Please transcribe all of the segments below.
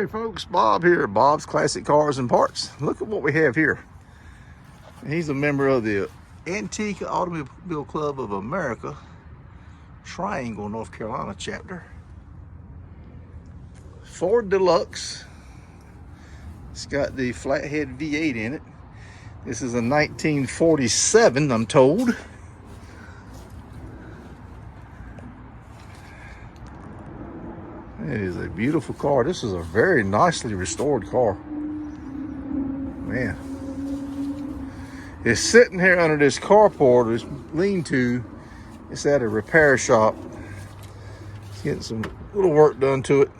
Hey folks, Bob here, Bob's Classic Cars and Parts. Look at what we have here. He's a member of the Antique Automobile Club of America, Triangle, North Carolina chapter. Ford Deluxe. It's got the Flathead V8 in it. This is a 1947, I'm told. It is a beautiful car. This is a very nicely restored car. Man. It's sitting here under this carport, this lean-to. It's at a repair shop. It's getting some little work done to it.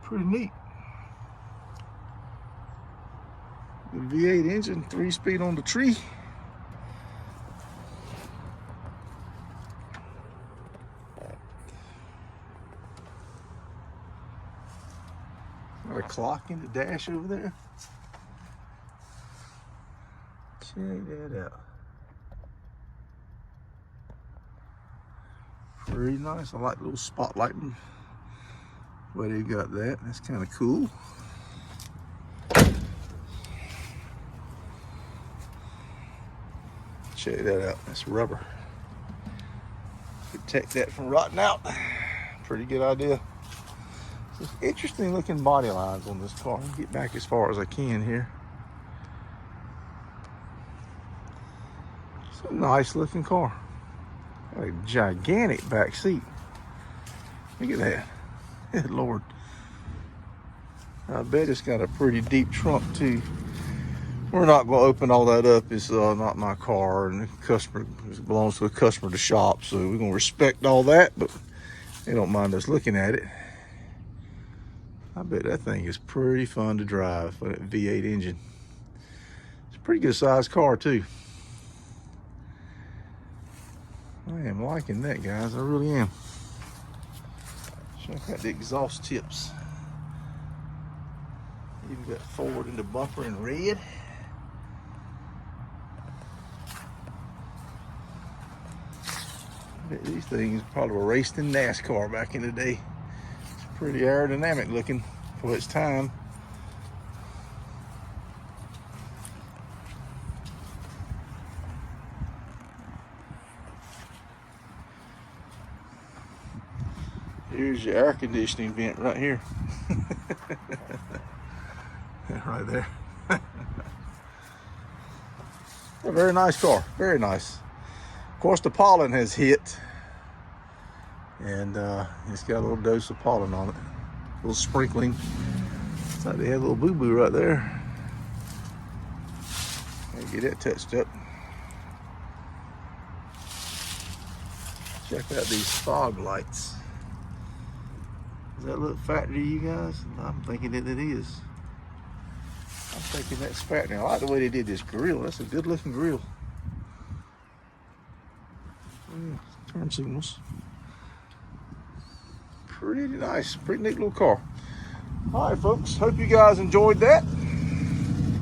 Pretty neat. The V8 engine, 3-speed on the tree. Got a clock in the dash over there. Check that out. Pretty nice. I like the little spotlighting. Where they got that. That's kind of cool. Check that out. That's rubber. Protect that from rotting out. Pretty good idea. There's interesting looking body lines on this car. I'll get back as far as I can here. It's a nice looking car. Got a gigantic back seat. Look at that. Good Lord. I bet it's got a pretty deep trunk too. We're not going to open all that up. It's not my car, and the customer, it belongs to the customer to shop, so we're going to respect all that, but they don't mind us looking at it. I bet that thing is pretty fun to drive with that V8 engine. It's a pretty good sized car too. I am liking that, guys. I really am. Check out the exhaust tips. Even got forward in the bumper in red. I bet these things probably were raced in NASCAR back in the day. Pretty aerodynamic looking for its time. Here's your air conditioning vent right here. Right there. A very nice car, very nice. Of course, the pollen has hit. And it's got a little dose of pollen on it, a little sprinkling. It's like they had a little boo-boo right there. Gotta get that touched up. Check out these fog lights. Does that look factory, you guys? I'm thinking that it is. I'm thinking that's factory. I like the way they did this grill. That's a good looking grill. Turn signals. Pretty nice, pretty neat little car. All right, folks, hope you guys enjoyed that.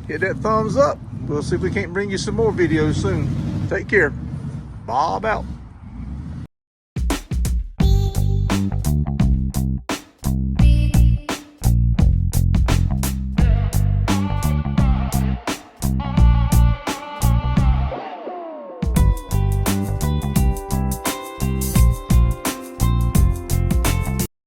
Hit that thumbs up. We'll see if we can't bring you some more videos soon. Take care. Bob out.